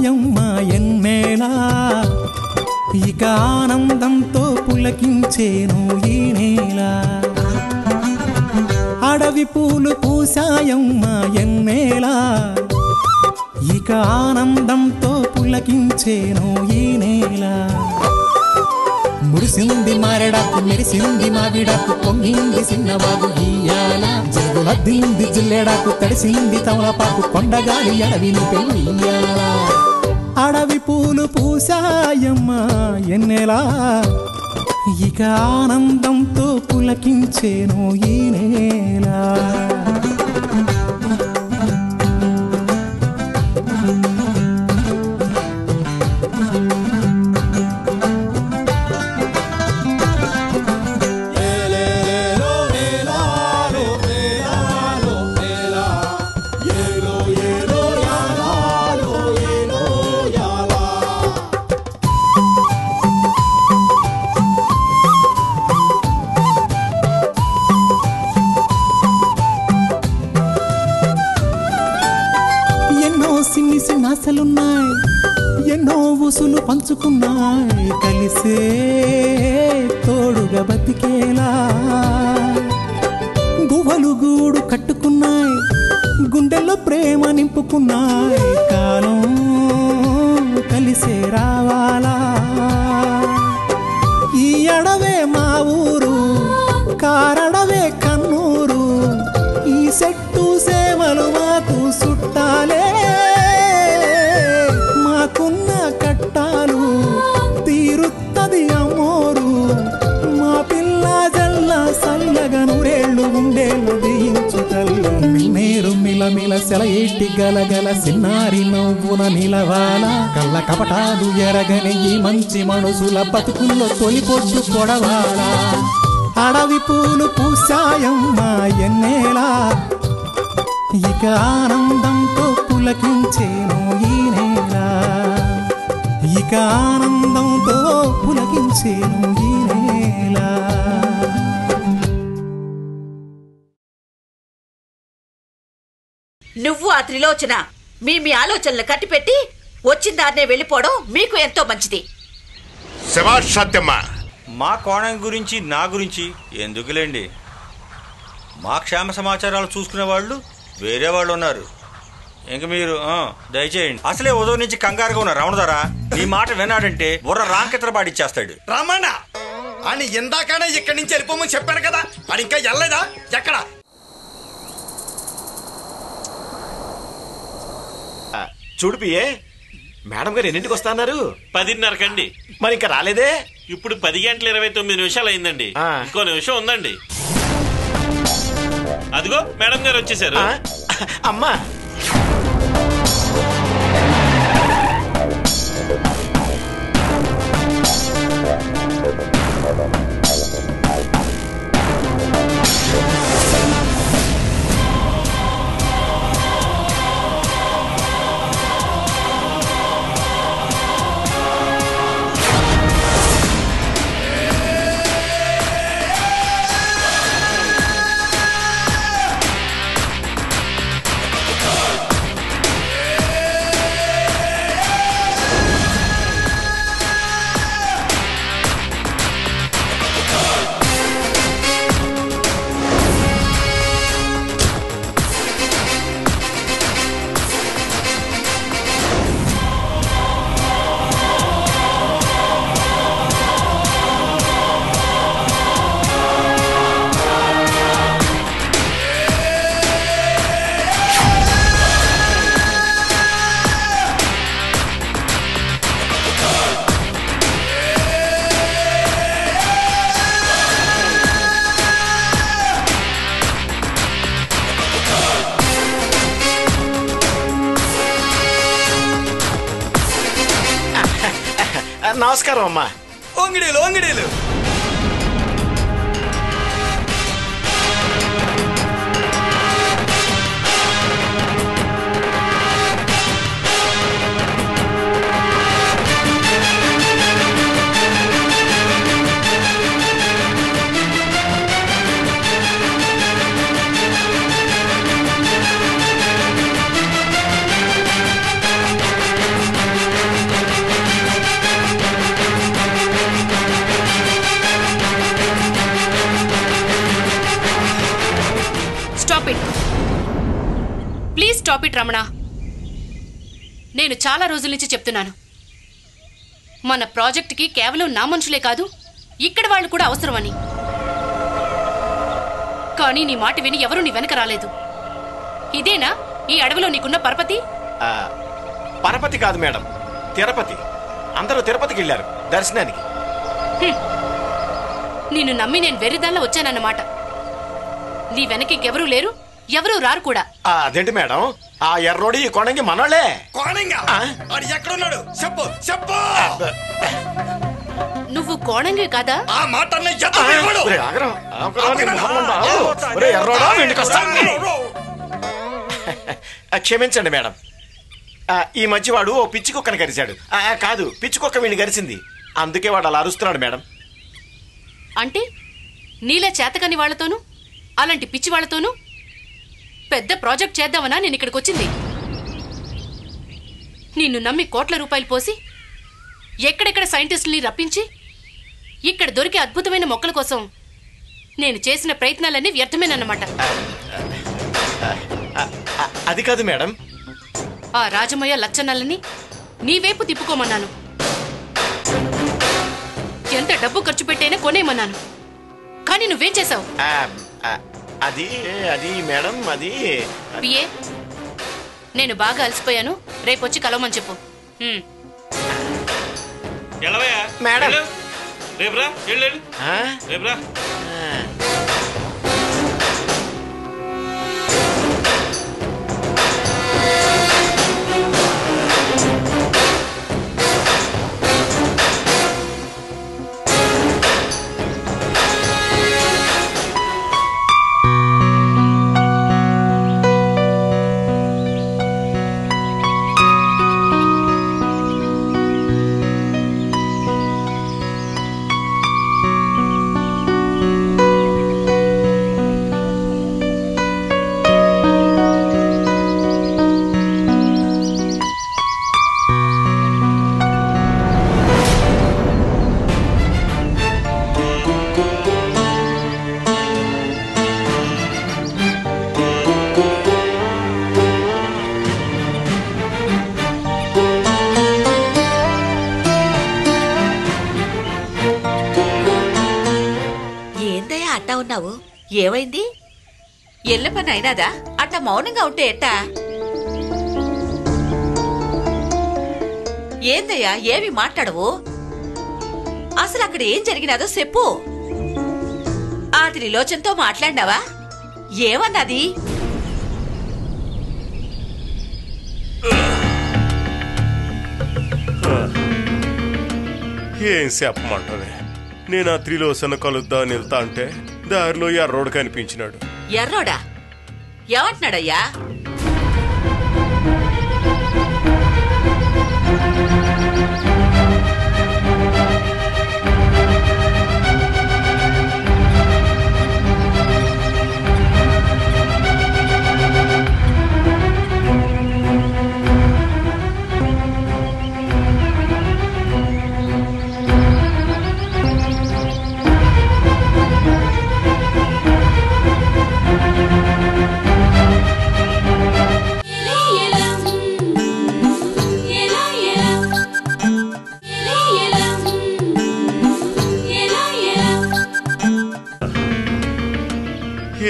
పూసాయమ్మ ఎన్నేలా ఇక ఆనందంతో పులకించేను ఈ నేల అడవి పూలు పూసాయమ్మ ఎన్నేలా ఇక ఆనందంతో పులకించేను ఈ నేల మురిసింది మారెడాకు మెరిసింది మావిడాకు పొంగింది సిన్నవాగు ఇయ్యాల జగులద్దింది జిల్లెడాకు తడిసింది తమలపాకు కొండగాలి అడవిని పెళ్ళియ్యాల అడవి పూలు పూసాయమ్మ ఎన్నెలా ఇక ఆనందంతో పులకించేను ఈ నేల ఆశలున్నాయి ఎన్నో ఊసులు పంచుకున్నాయి కలిసే తోడుగా బతికేలా గువ్వలు గూడు కట్టుకున్నాయి గుండెల్లో ప్రేమ నింపుకున్నాయి కాలం కలిసే రావాలా ఈ అడవే మా ఊరు కారడవే కన్నూరు ఈ చెట్టు సేవలు మాకు చుట్టాలే మాకున్న కట్టాలు తీరుత్తది అమ్మోరు మా పిల్ల జల్ల సల్లగా నూరేళ్ళు ఉండేళ్ళు దీయించు తల్లి మీరు మిలమిల సెలయేటి గలగల సిన్నారి నవ్వున నిలవాల కళ్ళ కపటాలు ఎరగని ఈ మంచి మనుషుల బతుకుల్లో తొలిపొట్టు కొడవాల అడవి పూలు పూసాయమ్మ ఎన్నేలా ఇక ఆనందంతో పులకించేను ఈ నేల ఇక ఆనందంతో పులకించేను ఈ నేల నువ్వు ఆ త్రిలోచన మీ ఆలోచనలు కట్టిపెట్టి వచ్చిన దాన్నే వెళ్ళిపోవడం మీకు ఎంతో మంచిది. శభాష్ సత్యమ్మ. మా కోణం గురించి నా గురించి ఎందుకులేండి, మా క్షేమ సమాచారాలు చూసుకునే వాళ్ళు వేరే వాళ్ళు ఉన్నారు. ఇంక మీరు దయచేయండి. అసలే ఉదయం నుంచి కంగారుగా ఉన్న రావణదారా నీ మాట విన్నాడంటే బుర్ర రాంకెత్తర పాడిచ్చేస్తాడు. రామన్న అని ఇందాకనే ఇక్కడి నుంచి వెళ్ళిపోమని చెప్పాను కదా, అది ఇంకా వెళ్ళలేదా? ఎక్కడ చూడిపియే మేడం గారు ఎన్నింటికి వస్తున్నారు? 10:30కండి. మరి ఇంకా రాలేదే? ఇప్పుడు 10:29 అయిందండి. ఇంకో నిమిషం ఉందండి. అదిగో మేడం గారు వచ్చేసారు. అమ్మా నమస్కారం అమ్మా. ఒంగిడీలు ఒంగిడీలు వెంకటరమణ, నేను చాలా రోజుల నుంచి చెప్తున్నాను, మన ప్రాజెక్టుకి కేవలం నా మనుషులే కాదు ఇక్కడ వాళ్ళు కూడా అవసరమని. కానీ నీ మాట విని ఎవరూ నీ వెనక రాలేదు. ఇదేనా ఈ అడవిలో నీకున్న పరపతి? పరపతి కాదు మేడం, తిరుపతి. అందరూ తిరుపతికి వెళ్ళారు దర్శనానికి. నిన్ను నమ్మి నేను వెర్రిదాల్లో వచ్చానన్నమాట. నీ వెనక ఇంకెవరూ లేరు, ఎవరూ రారు కూడా. అదేంటి మేడం, ఆ ఎర్రోడి ఈ కొనంగి మనోళ్ళే. ఎక్కడున్నాడు చెప్పు చెప్పు. నువ్వు కోణంగి కాదా? ఆ మాట క్షమించండి మేడం, ఈ మధ్య వాడు ఓ పిచ్చి కుక్కని కరిచాడు. కాదు, పిచ్చి కుక్క వీడిని కరిచింది, అందుకే వాడు అలా అరుస్తున్నాడు మేడం. అంటే నీలే చేతకని వాళ్లతోనూ అలాంటి పిచ్చి వాళ్లతోనూ పెద్ద ప్రాజెక్ట్ చేద్దామనా నేను ఇక్కడికి వచ్చింది? నిన్ను నమ్మి కోట్ల రూపాయలు పోసి ఎక్కడెక్కడ సైంటిస్టుల్ని రప్పించి ఇక్కడ దొరికే అద్భుతమైన మొక్కల కోసం నేను చేసిన ప్రయత్నాలన్నీ వ్యర్థమేనన్నమాట. అది కాదు మేడం, ఆ రాజమయ్య లచ్చన్నలని నీవైపు తిప్పుకోమన్నాను. ఎంత డబ్బు ఖర్చు పెట్టైనా కొనేయమన్నాను. కానీ నువ్వేం చేశావు? అది అది మేడం, అది పిఏ, నేను బాగా అలసిపోయాను, రేపొచ్చి కలవమని చెప్పు. మేడం రేపురా, రేపురా. ఏమైంది? ఎల్ల పని అయినాదా? అట్ట మౌనంగా ఉంటే ఎట్టా? ఏందయ్యా ఏమి మాట్లాడవు? అసలు అక్కడ ఏం జరిగినాదో చెప్పు. ఆ త్రిలోచనతో మాట్లాడినావా? ఏమన్నది? ఏం చెప్పమంటది? నేను ఆ త్రిలోచన కలుద్దామని వెళ్తా అంటే దారిలో ఎర్రోడు కనిపించినాడు. ఎర్రోడా? ఏమంటున్నాడయ్యా?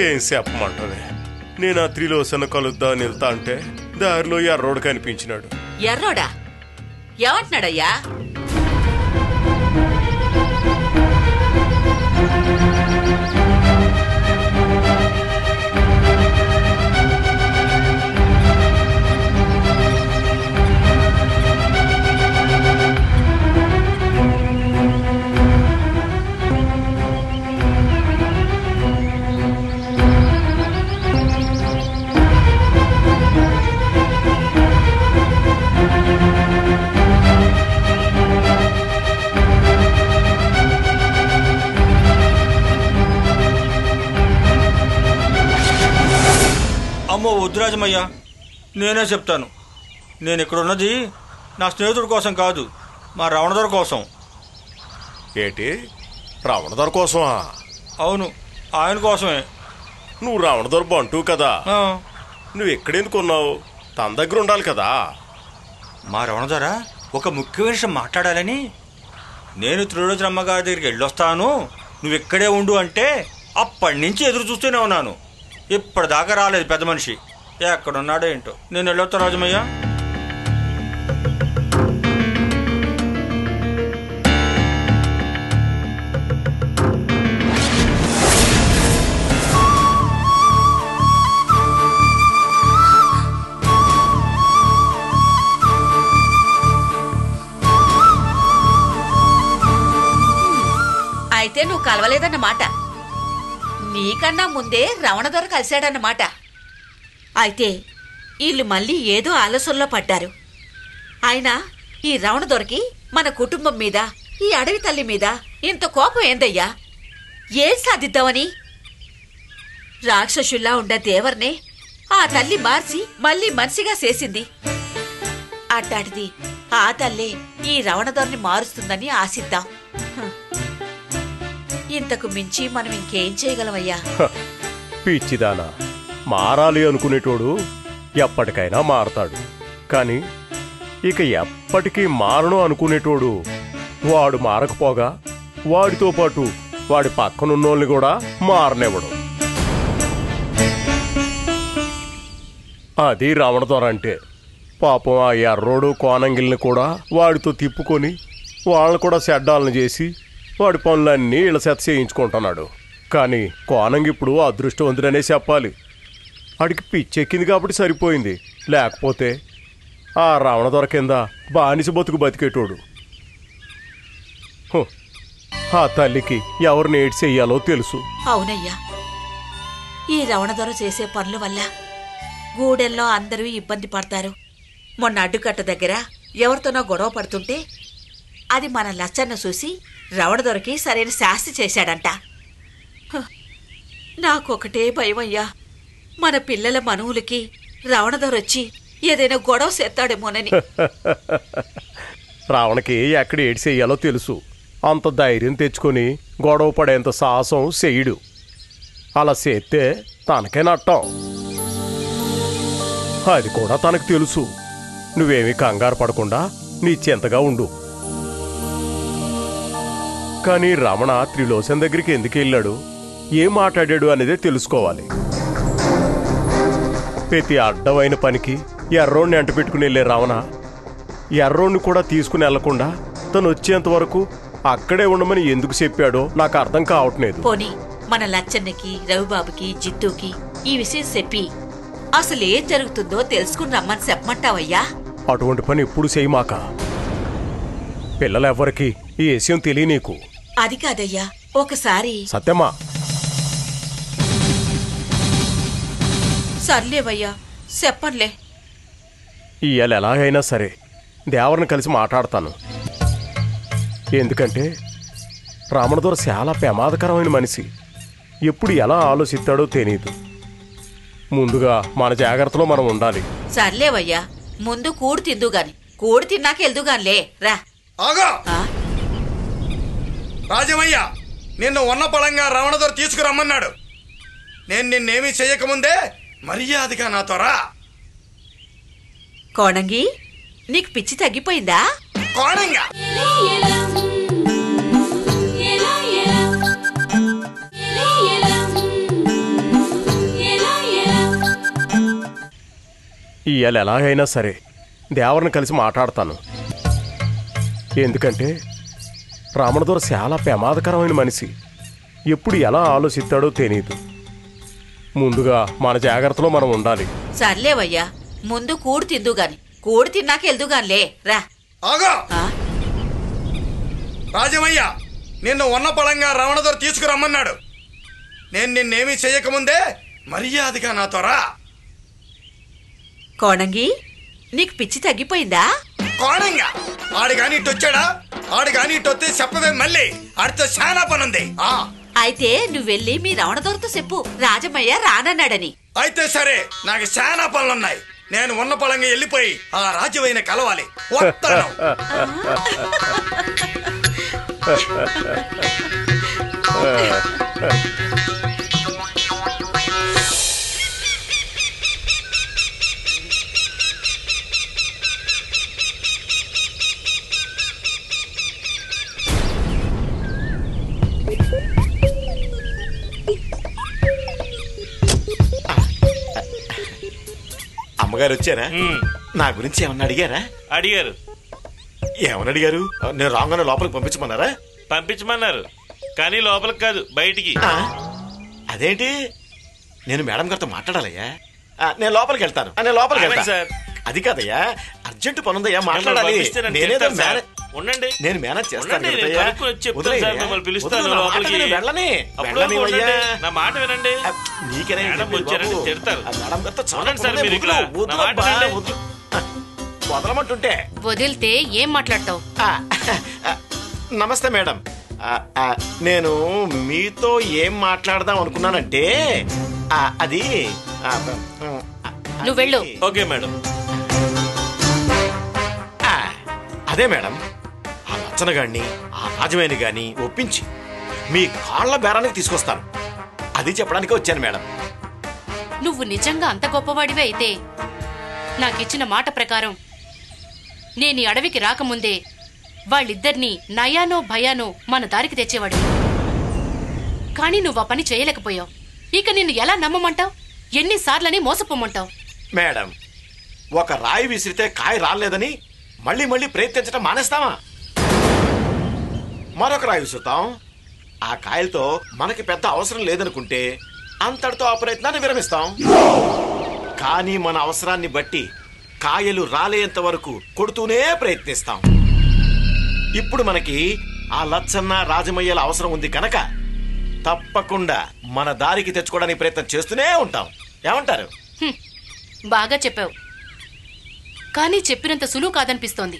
ఏం చెప్పమంటది? నేను ఆ త్రిలోచన కలుద్దామని వెళ్తా అంటే దారిలో ఎర్రోడు కనిపించినాడు. ఎర్రోడా? ఏమంటున్నాడయ్యా? అమ్మో వద్దురాజమయ్యా, నేనే చెప్తాను. నేను ఇక్కడున్నది నా స్నేహితుడి కోసం కాదు, మా రావణదొర కోసం. ఏంటి, రావణదొర కోసమా? అవును, ఆయన కోసమే. నువ్వు రావణదొర బంటూ కదా, నువ్వు ఎక్కడెందుకున్నావు? తన దగ్గర ఉండాలి కదా. మా రమణ ద్వారా ఒక ముఖ్య విషయం మాట్లాడాలని నేను త్రిలోచన అమ్మగారి దగ్గరికి వెళ్ళొస్తాను, నువ్వు ఇక్కడే ఉండు అంటే అప్పటి నుంచి ఎదురు చూస్తూనే ఉన్నాను. ఇప్పటిదాకా రాలేదు పెద్ద మనిషి. ఎక్కడున్నాడో ఏంటో. నేను వెళ్ళొస్తా రాజమయ్య. అయితే నువ్వు కలవలేదన్నమాట. నీకన్నా ముందే రమణ దొర కలిశాడన్నమాట. అయితే వీళ్ళు మళ్ళీ ఏదో ఆలోచనలో పడ్డారు. అయినా ఈ రమణ దొరకి మన కుటుంబం మీద, ఈ అడవి తల్లి మీద ఇంత కోపం ఏందయ్యా? ఏం సాధిద్దామని? రాక్షసుల్లా ఉండ దేవర్నే ఆ తల్లి మార్చి మళ్ళీ మనిషిగా చేసింది. అట్టాటిది ఆ తల్లే ఈ రమణ దొరని మారుస్తుందని ఆశిద్దాం. ఇంతకు మించి మనం ఇంకేం చేయగలమయ్యా? పిచ్చిదానా, మారాలి అనుకునేటోడు ఎప్పటికైనా మారతాడు. కానీ ఇక ఎప్పటికీ మారను అనుకునేటోడు వాడు మారకపోగా వాడితో పాటు వాడి పక్కనున్నోళ్ళని కూడా మారనివ్వడు. అది రమణ దొర అంటే. పాపం ఆ ఎర్రోడు కోనంగిల్ని కూడా వాడితో తిప్పుకొని వాళ్ళని కూడా చెడ్డాలను చేసి వాడి పనులన్నీ ఇళ్ళ చేత చేయించుకుంటున్నాడు. కానీ కోనంగి ఇప్పుడు అదృష్టవంతుడనే చెప్పాలి. వాడికి పిచ్చెక్కింది కాబట్టి సరిపోయింది. లేకపోతే ఆ రమణ దొర కింద బానిస బతుకు బతికేటోడు. ఆ తల్లికి ఎవరిని ఏడ్చి చెయ్యాలో తెలుసు. అవునయ్యా, ఈ రమణ దొర చేసే పనుల వల్ల గూడెల్లో అందరూ ఇబ్బంది పడతారు. మొన్న అడ్డుకట్ట దగ్గర ఎవరితోనో గొడవ పడుతుంటే అది మన లచ్చన్న చూసి రమణ దొరకి సరైన శాస్తి చేశాడంట. నాకొకటే భయమయ్యా, మన పిల్లల మనువులకి రమణ దొరొచ్చి ఏదైనా గొడవ చేస్తాడేమోనని. రావణకి ఎక్కడ ఏడి చెయ్యాలో తెలుసు. అంత ధైర్యం తెచ్చుకొని గొడవ పడేంత సాహసం చెయ్యడు. అలా చేస్తే తనకే నట్టం. అది కూడా తనకు తెలుసు. నువ్వేమీ కంగారు పడకుండా నీ చింతగా ఉండు. కానీ రమణ త్రిలోచన దగ్గరికి ఎందుకు వెళ్ళాడు, ఏం మాట్లాడాడు అనేదే తెలుసుకోవాలి. ప్రతి అడ్డమైన పనికి ఎర్రోడిని అంట పెట్టుకుని వెళ్ళే రమణ ఎర్రోడిని కూడా తీసుకుని వెళ్లకుండా తను వచ్చేంత వరకు అక్కడే ఉండమని ఎందుకు చెప్పాడో నాకు అర్థం కావట్లేదు. పోనీ మన లచ్చన్నకి, రవిబాబుకి, జిత్తుకి ఈ విషయం చెప్పి అసలు ఏం జరుగుతుందో తెలుసుకుని రమ్మని చెప్పమంటావయ్యా? అటువంటి పని ఎప్పుడు చేయమాక. పిల్లలెవ్వరికి ఈ విషయం తెలియనీకు. అది కాదయ్యా, ఒకసారి. సత్యమా, సర్లేవయ్యా, చెప్పంలే. ఇవాళ ఎలాగైనా సరే దేవరిని కలిసి మాట్లాడతాను. ఎందుకంటే రామణదొర చాలా ప్రమాదకరమైన మనిషి. ఎప్పుడు ఎలా ఆలోచిస్తాడో తెలీదు. ముందుగా మన జాగ్రత్తలో మనం ఉండాలి. సర్లేవయ్యా, ముందు కూడు తిందు గాని, కూడు తిన్నాక వెళ్దుగానిలే రా. ఆగో రాజమయ్య, నిన్ను ఉన్న పళంగా రమణదొర తీసుకురమ్మన్నాడు. నేను నిన్నేమీ చెయ్యకముందే మర్యాదగా నాతో రా. కోణంగి, నీకు పిచ్చి తగ్గిపోయిందా? కోణంగా ఇవాళ ఎలాగైనా సరే దేవరిని కలిసి మాట్లాడతాను. ఎందుకంటే రామణదొర చాలా ప్రమాదకరమైన మనిషి. ఎప్పుడు ఎలా ఆలోచిస్తాడో తెలీదు. ముందుగా మన జాగ్రత్తలో మనం ఉండాలి. సర్లేవయ్యా, ముందు కూడు తిందు గాని, కూడు తిన్నాక వెళ్దుగానిలే రా. ఆగో రాజమయ్య, నిన్ను ఉన్న పళంగా రమణదొర తీసుకురమ్మన్నాడు. నేను నిన్నేమీ చెయ్యకముందే మర్యాదగా నాతో రా. కోణంగి, నీకు పిచ్చి తగ్గిపోయిందా? కోణంగా ఆడు గాని ఇట్టొచ్చాడా? ఆడు గాని ఇట్టొస్తే చెప్పవే మళ్ళీ. ఆడితో చాలా పనుంది. అయితే నువ్వెళ్ళి మీ రమణ దొరతో చెప్పు రాజమయ్య రానన్నాడని. అయితే సరే, నాకు చాలా పనులున్నాయి. నేను ఉన్న పళంగా వెళ్ళిపోయి ఆ రాజువైన కలవాలి. వస్తాను. అమ్మగారు వచ్చారా? నా గురించి ఏమన్నా అడిగారా? అడిగారు. ఏమని అడిగారు? నేను రాగానే లోపలికి పంపించమన్నారా? పంపించమన్నారు, కానీ లోపలికి కాదు, బయటికి. అదేంటి? నేను మేడం గారితో మాట్లాడాలయ్యా. నేను లోపలికి వెళ్తాను. నేను లోపలికి వెళ్తాను సార్. అది కాదయ్యా, అర్జెంట్ పనుందయ్యా, మాట్లాడాలి. నేనేదో ఉండండి, నేను మేనేజ్ చేస్తాను. వెళ్ళని నా మాట వినండి. మేడం వచ్చారంటే తిడతారు. వదలమంటుంటే వదిలితే ఏం మాట్లాడతావు? నమస్తే మేడం. నేను మీతో ఏం మాట్లాడదాం అనుకున్నానంటే అది నువ్వు వెళ్ళు. Okay madam. అదే మేడం, ఆ లచ్చన గాడిని ఆ రాజమేని గాని ఒప్పించి మీ కాళ్ల బేరానికి తీసుకొస్తాను. అది చెప్పడానికి వచ్చాను మేడం. నువ్వు నిజంగా అంత గొప్పవాడివే అయితే నాకిచ్చిన మాట ప్రకారం నేను ఈ అడవికి రాకముందే వాళ్ళిద్దరినీ నయానో భయానో మన దారికి తెచ్చేవాడు. కానీ నువ్వు ఆ పని చేయలేకపోయావు. ఇక నిన్ను ఎలా నమ్మమంటావు? ఎన్నిసార్లని మోసపోమంటావు? మేడం, ఒక రాయి విసిరితే కాయ రాలేదని మళ్ళీ మళ్ళీ ప్రయత్నించడం మానేస్తామా? మరొక రాయి విసురుతాం. ఆ కాయలతో మనకి పెద్ద అవసరం లేదనుకుంటే అంతటితో ఆ ప్రయత్నాన్ని విరమిస్తాం. కానీ మన అవసరాన్ని బట్టి కాయలు రాలేంత వరకు కొడుతూనే ప్రయత్నిస్తాం. ఇప్పుడు మనకి ఆ లచ్చన్న రాజమయ్యల అవసరం ఉంది కనుక తప్పకుండా మన దారికి తెచ్చుకోవడానికి ప్రయత్నం చేస్తూనే ఉంటాం. ఏమంటారు? బాగా చెప్పావు, కానీ చెప్పినంత సులువు కాదనిపిస్తోంది.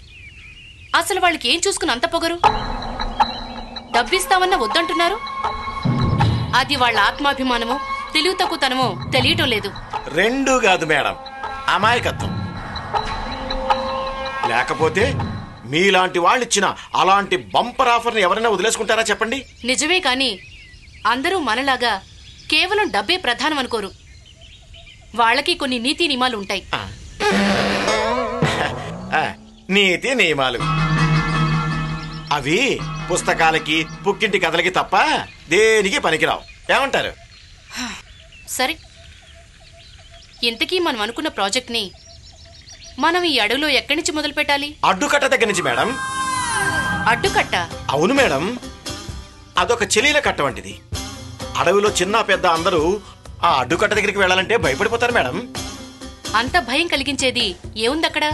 అసలు వాళ్ళకి ఏం చూసుకుని అంత పొగరు? డబ్బిస్తామన్న వద్దంటున్నారు. అది వాళ్ళ ఆత్మాభిమానమో తెలివి తక్కువతనమో తెలియటం లేదు. రెండూ కాదు మేడం, అమాయకత్వం. లేకపోతే మీలాంటి వాళ్ళు ఇచ్చిన అలాంటి బంపర్ ఆఫర్ని ఎవరైనా వదిలేసుకుంటారా చెప్పండి? నిజమే, కానీ అందరూ మనలాగా కేవలం డబ్బే ప్రధానం అనుకోరు. వాళ్ళకి కొన్ని నీతి నియమాలు ఉంటాయి. నీతి నియమాలు అవి పుస్తకాలకి పుక్కింటి కథలకి తప్ప దేనికి పనికిరావు. ఏమంటారు? సరే, ఇంతకీ మనం అనుకున్న ప్రాజెక్ట్ని మనం ఈ అడవిలో ఎక్కడి నుంచి మొదలు పెట్టాలి? అడ్డుకట్ట దగ్గర నుంచి మేడం. అడ్డుకట్ట? అవును మేడం, అదొక చెలీల కట్ట వంటిది. అడవిలో చిన్న పెద్ద అందరూ ఆ అడ్డుకట్ట దగ్గరికి వెళ్ళాలంటే భయపడిపోతారు మేడం. అంత భయం కలిగించేది ఏముందక్కడ?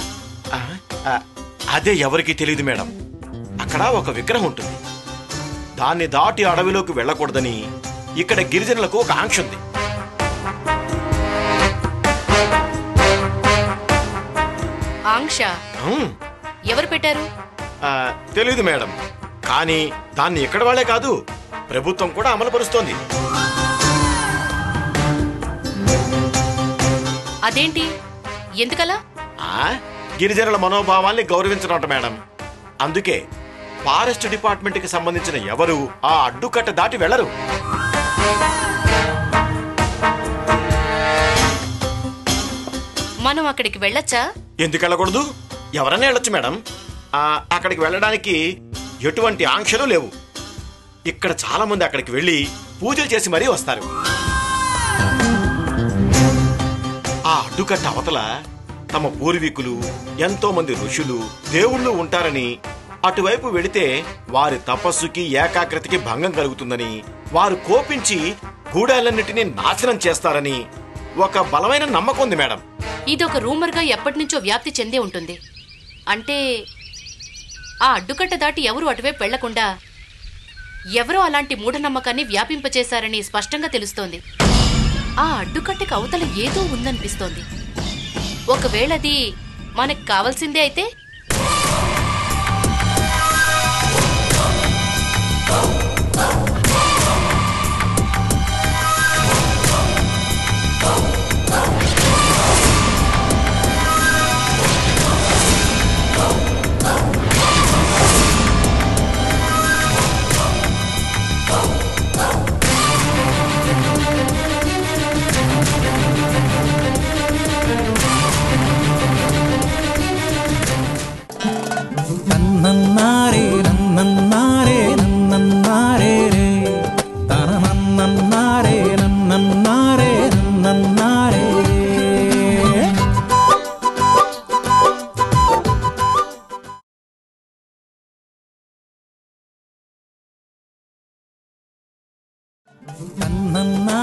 అదే ఎవరికి తెలియదు మేడం. అక్కడ ఒక విగ్రహం ఉంటుంది. దాన్ని దాటి అడవిలోకి వెళ్ళకూడదని ఇక్కడ గిరిజనులకు ఒక ఆంక్ష ఉంది. ఆంక్ష? ఎవరు పెట్టారు? తెలీదు మేడం, కానీ దాన్ని ఇక్కడ వాళ్ళే కాదు, ప్రభుత్వం కూడా అమలుపరుస్తోంది. అదేంటి, ఎందుకలా? గిరిజనుల మనోభావాల్ని గౌరవించడం మేడం. అందుకే ఫారెస్ట్ డిపార్ట్మెంట్ కి సంబంధించిన ఎవరు ఆ అడ్డుకట్ట దాటి వెళ్లరు. మనం అక్కడికి వెళ్ళొచ్చా? ఎందుకు వెళ్ళకూడదు? ఎవరన్నా వెళ్ళొచ్చు మేడం. అక్కడికి వెళ్ళడానికి ఎటువంటి ఆంక్షలు లేవు. ఇక్కడ చాలా మంది అక్కడికి వెళ్లి పూజలు చేసి మరీ వస్తారు. ఆ అడ్డుకట్ట అవతల తమ పూర్వీకులు, ఎంతో మంది ఋషులు, దేవుళ్ళు ఉంటారని, అటువైపు వెళితే వారి తపస్సుకి ఏకాగ్రతకి భంగం కలుగుతుందని, వారు కోపించి గూడాలన్నిటినీ నాశనం చేస్తారని ఒక బలమైన నమ్మకం ఉంది మేడం. ఇదొక రూమర్గా ఎప్పటి నుంచో వ్యాప్తి చెందే ఉంటుంది. అంటే ఆ అడ్డుకట్ట దాటి ఎవరు అటువైపు వెళ్లకుండా ఎవరో అలాంటి మూఢనమ్మకాన్ని వ్యాపింపచేశారని స్పష్టంగా తెలుస్తోంది. ఆ అడ్డుకట్టకి అవతల ఏదో ఉందనిపిస్తోంది. ఒకవేళది మనకు కావాల్సిందే అయితే నన్నా